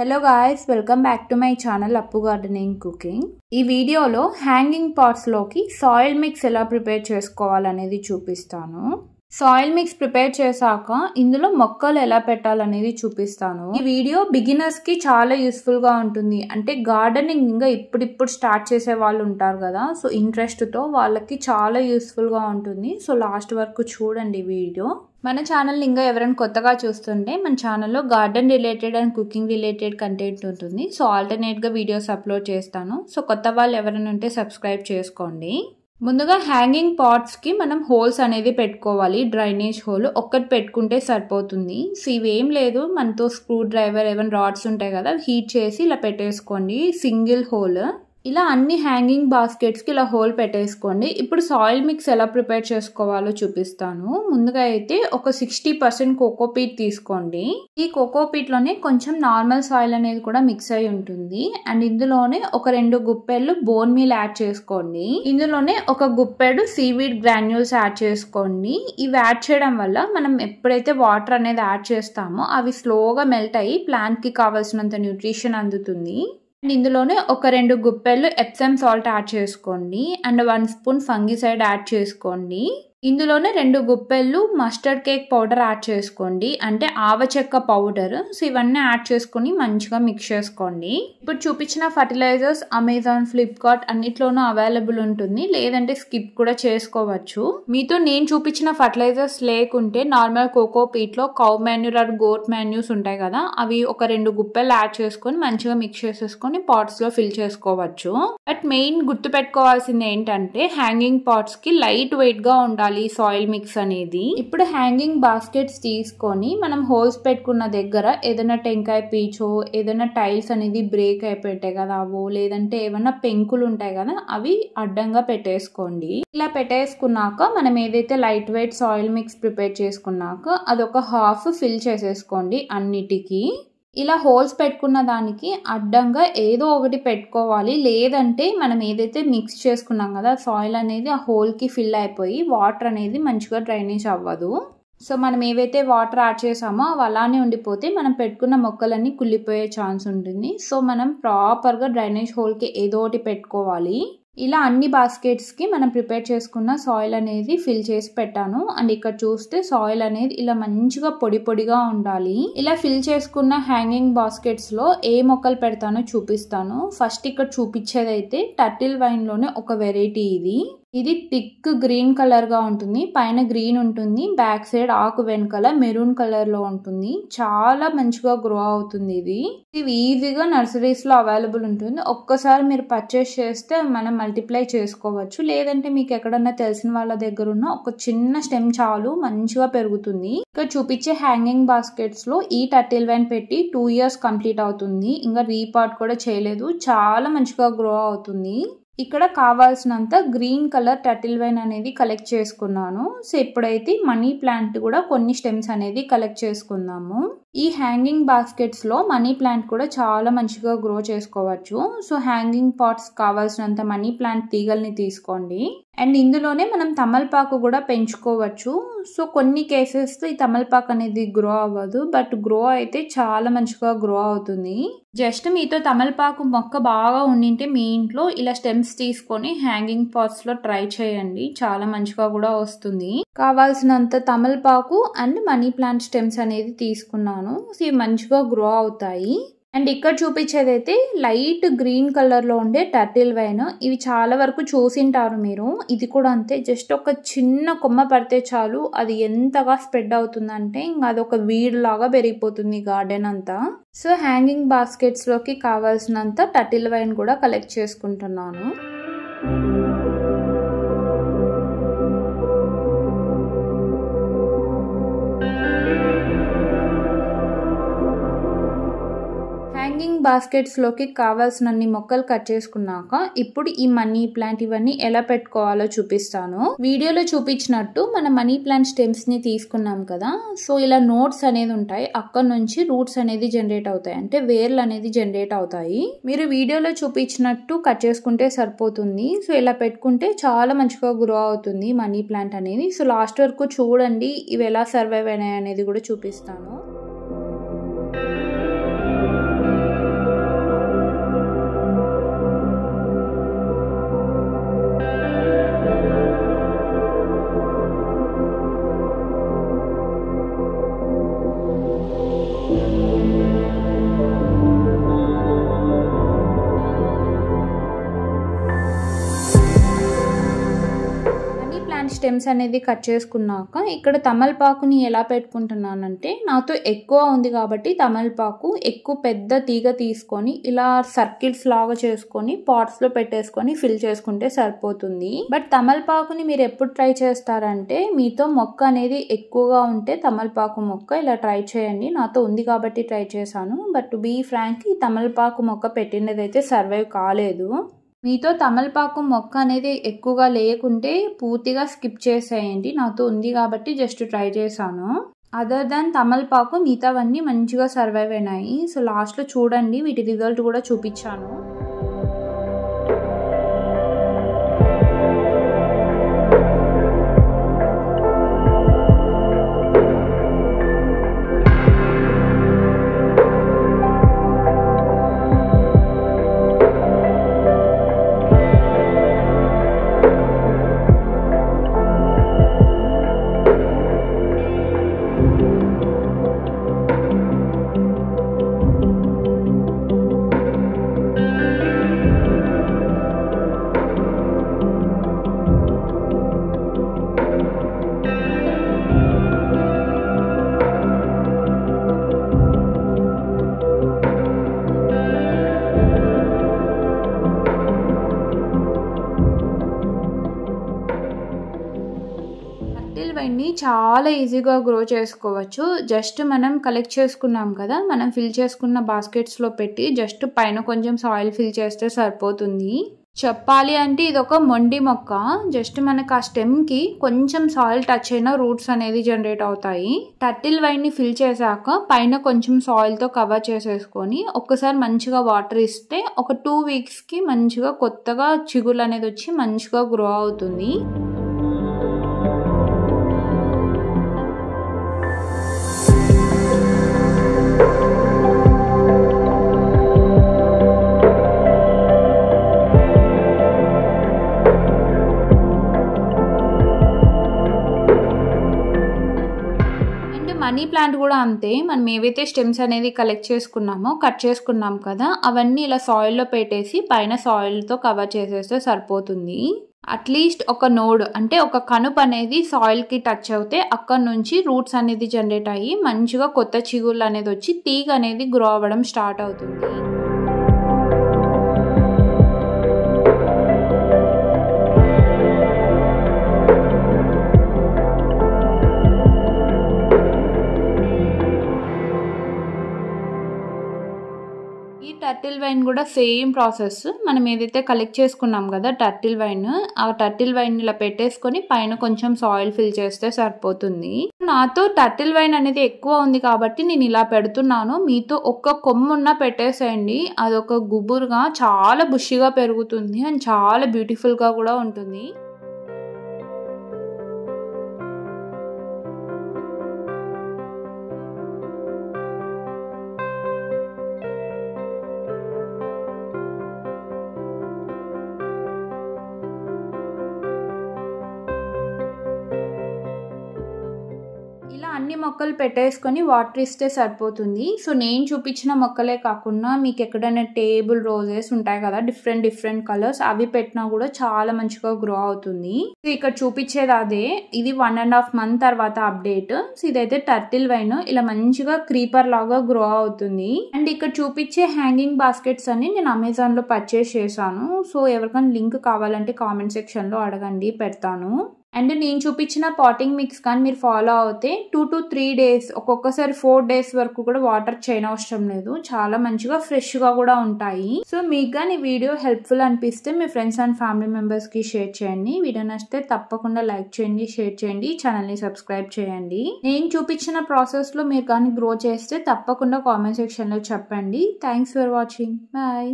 Hello guys, welcome back to my channel అప్పు gardening cooking. ఈ వీడియోలో హ్యాంగింగ్ పాట్స్ లోకి సాయిల్ మిక్స్ ఎలా ప్రిపేర్ చేసుకోవాలనేది చూపిస్తాను. సాయిల్ మిక్స్ ప్రిపేర్ చేశాక ఇందులో మొక్కలు ఎలా పెట్టాలనేది చూపిస్తాను. ఈ వీడియో బిగినర్స్ కి చాలా యూస్ఫుల్ గా ఉంటుంది. అంటే గార్డెనింగ్ ఇంకా ఇప్పుడిప్పుడు స్టార్ట్ చేసే వాళ్ళు ఉంటారు కదా, సో ఇంట్రెస్ట్ తో వాళ్ళకి చాలా యూస్ఫుల్ గా ఉంటుంది. సో లాస్ట్ వరకు చూడండి వీడియో. మన ఛానల్ ఇంకా ఎవరైనా కొత్తగా చూస్తుంటే మన ఛానల్లో garden related and cooking related content ఉంటుంది. సో ఆల్టర్నేట్గా వీడియోస్ అప్లోడ్ చేస్తాను. సో కొత్త వాళ్ళు ఎవరైనా ఉంటే సబ్స్క్రైబ్ చేసుకోండి. ముందుగా హ్యాంగింగ్ పాట్స్కి మనం హోల్స్ అనేది పెట్టుకోవాలి. డ్రైనేజ్ హోల్ ఒక్కటి పెట్టుకుంటే సరిపోతుంది. సో ఇవేం లేదు, మనతో స్క్రూ డ్రైవర్ ఏమైనా రాడ్స్ ఉంటాయి కదా, హీట్ చేసి ఇలా పెట్టేసుకోండి. Single whole. ఇలా అన్ని హ్యాంగింగ్ బాస్కెట్స్కి ఇలా హోల్ పెట్టేసుకోండి. ఇప్పుడు సాయిల్ మిక్స్ ఎలా ప్రిపేర్ చేసుకోవాలో చూపిస్తాను. ముందుగా అయితే ఒక 60% కోకోపీట్ తీసుకోండి. ఈ కోకోపీట్లోనే కొంచెం నార్మల్ సాయిల్ అనేది కూడా మిక్స్ అయి ఉంటుంది. అండ్ ఇందులోనే ఒక 2 గుప్పెళ్ళు బోన్ మీల్ యాడ్ చేసుకోండి. ఇందులోనే ఒక గుప్పెడు సీవీడ్ గ్రాన్యూల్స్ యాడ్ చేసుకోండి. ఇవి యాడ్ చేయడం వల్ల మనం ఎప్పుడైతే వాటర్ అనేది యాడ్ చేస్తామో అవి స్లోగా మెల్ట్ అయ్యి ప్లాంట్ కి కావాల్సినంత న్యూట్రిషన్ అందుతుంది. అండ్ ఇందులోనే ఒక 2 గుప్పెళ్ళు ఎప్సమ్ సాల్ట్ యాడ్ చేసుకోండి. అండ్ 1 స్పూన్ ఫంగిసైడ్ యాడ్ చేసుకోండి. ఇందులోనే 2 గుప్పెళ్ళు మస్టర్డ్ కేక్ పౌడర్ యాడ్ చేసుకోండి, అంటే ఆవచెక్క పౌడర్. సో ఇవన్నీ యాడ్ చేసుకుని మంచిగా మిక్స్ చేసుకోండి. ఇప్పుడు చూపించిన ఫర్టిలైజర్స్ అమెజాన్, ఫ్లిప్కార్ట్ అన్నిట్లోనూ అవైలబుల్ ఉంటుంది, లేదంటే స్కిప్ కూడా చేసుకోవచ్చు. మీతో నేను చూపించిన ఫర్టిలైజర్స్ లేకుంటే నార్మల్ కోకోపీట్ లో cow manure or goat manures ఉంటాయి కదా, అవి ఒక 2 గుప్పెలు యాడ్ చేసుకొని మంచిగా మిక్స్ చేసేసుకొని పాట్స్ లో ఫిల్ చేసుకోవచ్చు. బట్ మెయిన్ గుర్తు పెట్టుకోవాల్సింది ఏంటంటే హ్యాంగింగ్ పాట్స్ కి లైట్ వెయిట్ గా ఉండాలి సాయిల్ మిక్స్ అనేది. ఇప్పుడు హ్యాంగింగ్ బాస్కెట్స్ తీసుకొని మనం హోల్స్ పెట్టుకున్న దగ్గర ఏదైనా టెంకాయ పీచో, ఏదైనా టైల్స్ అనేది బ్రేక్ అయిపోతాయి కదా అవో, లేదంటే ఏమైనా పెంకులు ఉంటాయి కదా అవి అడ్డంగా పెట్టేసుకోండి. ఇలా పెట్టేసుకున్నాక మనం ఏదైతే light weight soil mix prepare చేసుకున్నాక అదొక హాఫ్ ఫిల్ చేసేసుకోండి అన్నిటికీ. ఇలా హోల్స్ పెట్టుకున్న దానికి అడ్డంగా ఏదో ఒకటి పెట్టుకోవాలి, లేదంటే మనం ఏదైతే మిక్స్ చేసుకున్నాం కదా సాయిల్ అనేది ఆ హోల్కి ఫిల్ అయిపోయి వాటర్ అనేది మంచిగా డ్రైనేజ్ అవ్వదు. సో మనం ఏవైతే వాటర్ యాడ్ చేసామో అవి అలానే ఉండిపోతే మనం పెట్టుకున్న మొక్కలన్నీ కుళ్ళిపోయే ఛాన్స్ ఉంటుంది. సో మనం ప్రాపర్గా డ్రైనేజ్ హోల్కి ఏదో ఒకటి పెట్టుకోవాలి. ఇలా అన్ని బాస్కెట్స్కి మనం ప్రిపేర్ చేసుకున్న సాయిల్ అనేది ఫిల్ చేసి పెట్టాను. అండ్ ఇక్కడ చూస్తే సాయిల్ అనేది ఇలా మంచిగా పొడి పొడిగా ఉండాలి. ఇలా ఫిల్ చేసుకున్న హ్యాంగింగ్ బాస్కెట్స్లో ఏ మొక్కలు పెడతానో చూపిస్తాను. ఫస్ట్ ఇక్కడ చూపించేది అయితే టర్టిల్ వైన్లోనే ఒక వెరైటీ ఇది థిక్ గ్రీన్ కలర్ గా ఉంటుంది. పైన గ్రీన్ ఉంటుంది, బ్యాక్ సైడ్ ఆకు వెనకాల మెరూన్ కలర్ లో ఉంటుంది. చాలా మంచిగా గ్రో అవుతుంది. ఇది ఈజీగా నర్సరీస్ లో అవైలబుల్ ఉంటుంది. ఒక్కసారి మీరు పర్చేస్ చేస్తే మనం మల్టిప్లై చేసుకోవచ్చు, లేదంటే మీకు ఎక్కడన్నా తెలిసిన వాళ్ళ దగ్గర ఉన్న ఒక చిన్న స్టెమ్ చాలు, మంచిగా పెరుగుతుంది. ఇక్కడ చూపించే హ్యాంగింగ్ బాస్కెట్స్ లో ఈ టర్టిల్ వైన్ పెట్టి 2 years కంప్లీట్ అవుతుంది. ఇంకా రీపాట్ కూడా చేయలేదు, చాలా మంచిగా గ్రో అవుతుంది. ఇక్కడ కావాల్సినంత గ్రీన్ కలర్ టర్టిల్ వైన్ అనేది కలెక్ట్ చేసుకున్నాను. సో ఇప్పుడైతే మనీ ప్లాంట్ కూడా కొన్ని స్టెమ్స్ అనేది కలెక్ట్ చేసుకుందాము. ఈ హ్యాంగింగ్ బాస్కెట్స్ లో మనీ ప్లాంట్ కూడా చాలా మంచిగా గ్రో చేసుకోవచ్చు. సో హ్యాంగింగ్ పాట్స్ కావాల్సినంత మనీ ప్లాంట్ తీగల్ని తీసుకోండి. అండ్ ఇందులోనే మనం తమలపాకు కూడా పెంచుకోవచ్చు. సో కొన్ని కేసెస్ ఈ తమలపాకు అనేది గ్రో అవ్వదు, బట్ గ్రో అయితే చాలా మంచిగా గ్రో అవుతుంది. జస్ట్ మీతో తమలపాకు మొక్క బాగా ఉండింటే మీ ఇంట్లో ఇలా స్టెమ్స్ తీసుకొని హ్యాంగింగ్ పాట్స్ లో ట్రై చేయండి, చాలా మంచిగా కూడా వస్తుంది. కావాల్సినంత తమలపాకు అండ్ మనీ ప్లాంట్ స్టెమ్స్ అనేది తీసుకున్నాను. సో ఇవి మంచిగా గ్రో అవుతాయి. అండ్ ఇక్కడ చూపించేదైతే లైట్ గ్రీన్ కలర్ లో ఉండే టర్టిల్ వైన్. ఇవి చాలా వరకు చూసింటారు మీరు. ఇది కూడా అంతే, జస్ట్ ఒక చిన్న కొమ్మ పడితే చాలు అది ఎంతగా స్ప్రెడ్ అవుతుందంటే ఇంకా అదొక వీడ్ లాగా పెరిగిపోతుంది గార్డెన్ అంతా. సో హ్యాంగింగ్ బాస్కెట్స్ లోకి కావాల్సినంత టర్టిల్ వైన్ కూడా కలెక్ట్ చేసుకుంటున్నాను. హ్యాంగింగ్ బాస్కెట్స్ లోకి కావాల్సినన్ని మొక్కలు కట్ చేసుకున్నాక ఇప్పుడు ఈ మనీ ప్లాంట్ ఇవన్నీ ఎలా పెట్టుకోవాలో చూపిస్తాను. వీడియోలో చూపించినట్టు మన మనీ ప్లాంట్ స్టెమ్స్ ని తీసుకున్నాం కదా, సో ఇలా నోట్స్ అనేది ఉంటాయి, అక్కడ నుంచి రూట్స్ అనేది జనరేట్ అవుతాయి, అంటే వేర్లు అనేది జనరేట్ అవుతాయి. మీరు వీడియోలో చూపించినట్టు కట్ చేసుకుంటే సరిపోతుంది. సో ఇలా పెట్టుకుంటే చాలా మంచిగా గ్రో అవుతుంది మనీ ప్లాంట్ అనేది. సో లాస్ట్ వరకు చూడండి, ఇవి ఎలా సర్వైవ్ అయినాయి అనేది కూడా చూపిస్తాను. స్టెమ్స్ అనేది కట్ చేసుకున్నాక ఇక్కడ తమలపాకుని ఎలా పెట్టుకుంటున్నానంటే, నాతో ఎక్కువ ఉంది కాబట్టి తమలపాకు ఎక్కువ పెద్ద తీగ తీసుకొని ఇలా సర్కిల్స్ లాగా చేసుకొని పాట్స్ లో పెట్టేసుకొని ఫిల్ చేసుకుంటే సరిపోతుంది. బట్ తమలపాకుని మీరు ఎప్పుడు ట్రై చేస్తారంటే, మీతో మొక్క అనేది ఎక్కువగా ఉంటే తమలపాకు మొక్క ఇలా ట్రై చేయండి. నాతో ఉంది కాబట్టి ట్రై చేశాను. బట్ టు బీ ఫ్రాంక్, ఈ తమలపాకు మొక్క పెట్టినదైతే సర్వైవ్ కాలేదు. మీతో తమలపాకు మొక్క అనేది ఎక్కువగా లేకుంటే పూర్తిగా స్కిప్ చేసేయండి. నాతో ఉంది కాబట్టి జస్ట్ ట్రై చేశాను. అదర్ దాన్ తమలపాకు మిగతావన్నీ మంచిగా సర్వైవ్ అయినాయి. సో లాస్ట్లో చూడండి, వీటి రిజల్ట్ కూడా చూపించాను. వైన్ని చాలా ఈజీగా గ్రో చేసుకోవచ్చు. జస్ట్ మనం కలెక్ట్ చేసుకున్నాం కదా, మనం ఫిల్ చేసుకున్న బాస్కెట్స్లో పెట్టి జస్ట్ పైన కొంచెం సాయిల్ ఫిల్ చేస్తే సరిపోతుంది. చెప్పాలి అంటే ఇది ఒక మొండి మొక్క. జస్ట్ మనకు ఆ స్టెమ్కి కొంచెం సాయిల్ టచ్ అయినా రూట్స్ అనేది జనరేట్ అవుతాయి. టర్టిల్ వైన్ని ఫిల్ చేశాక పైన కొంచెం సాయిల్తో కవర్ చేసేసుకొని ఒక్కసారి మంచిగా వాటర్ ఇస్తే ఒక 2 వీక్స్కి మంచిగా కొత్తగా చిగుళ్ళు అనేది వచ్చి మంచిగా గ్రో అవుతుంది. మనీ ప్లాంట్ కూడా అంతే. మనం ఏవైతే స్టెమ్స్ అనేది కలెక్ట్ చేసుకున్నామో, కట్ చేసుకున్నాం కదా, అవన్నీ ఇలా సాయిల్లో పెట్టేసి పైన సాయిల్తో కవర్ చేసేస్తే సరిపోతుంది. అట్లీస్ట్ ఒక నోడ్ అంటే ఒక కనుపు అనేది సాయిల్కి టచ్ అవుతే అక్కడ నుంచి రూట్స్ అనేది జనరేట్ అయ్యి మంచిగా కొత్త చిగుళ్ళు అనేది వచ్చి తీగ అనేది గ్రో అవ్వడం స్టార్ట్ అవుతుంది. టర్టిల్ వైన్ కూడా సేమ్ ప్రాసెస్. మనం ఏదైతే కలెక్ట్ చేసుకున్నాం కదా టర్టిల్ వైన్, ఆ టర్టిల్ వైన్ ఇలా పెట్టేసుకొని పైన కొంచెం సాయిల్ ఫిల్ చేస్తే సరిపోతుంది. నాతో టర్టిల్ వైన్ అనేది ఎక్కువ ఉంది కాబట్టి నేను ఇలా పెడుతున్నాను. మీతో ఒక్క కొమ్మున్నా పెట్టేసేయండి. అదొక గుబురుగా చాలా బుషిగా పెరుగుతుంది అండ్ చాలా బ్యూటిఫుల్గా కూడా ఉంటుంది. ఇలా అన్ని మొక్కలు పెట్టేసుకొని వాటర్ ఇస్తే సరిపోతుంది. సో నేను చూపించిన మొక్కలే కాకుండా మీకు ఎక్కడైనా టేబుల్ రోజెస్ ఉంటాయి కదా, డిఫరెంట్ కలర్స్, అవి పెట్టినా కూడా చాలా మంచిగా గ్రో అవుతుంది. సో ఇక్కడ చూపించేది అదే. ఇది 1.5 month తర్వాత అప్డేట్. సో ఇదైతే టర్టిల్ వైన్ ఇలా మంచిగా క్రీపర్ లాగా గ్రో అవుతుంది. అండ్ ఇక్కడ చూపించే హ్యాంగింగ్ బాస్కెట్స్ అన్ని నేను అమెజాన్ లో పర్చేస్ చేశాను. సో ఎవరికైనా లింక్ కావాలంటే కామెంట్ సెక్షన్ లో అడగండి, పెడతాను. అండ్ నేను చూపించిన పాటింగ్ మిక్స్ కానీ మీరు ఫాలో అవుతే 2 to 3 days, ఒక్కొక్కసారి 4 days వరకు కూడా వాటర్ చేయనవసరం లేదు. చాలా మంచిగా ఫ్రెష్గా కూడా ఉంటాయి. సో మీకు కానీ ఈ వీడియో హెల్ప్ఫుల్ అనిపిస్తే మీ ఫ్రెండ్స్ అండ్ ఫ్యామిలీ మెంబర్స్కి షేర్ చేయండి. వీడియో నచ్చితే తప్పకుండా లైక్ చేయండి, షేర్ చేయండి, ఛానల్ని సబ్స్క్రైబ్ చేయండి. నేను చూపించిన ప్రాసెస్లో మీరు కానీ గ్రో చేస్తే తప్పకుండా కామెంట్ సెక్షన్లో చెప్పండి. Thanks for watching. బాయ్.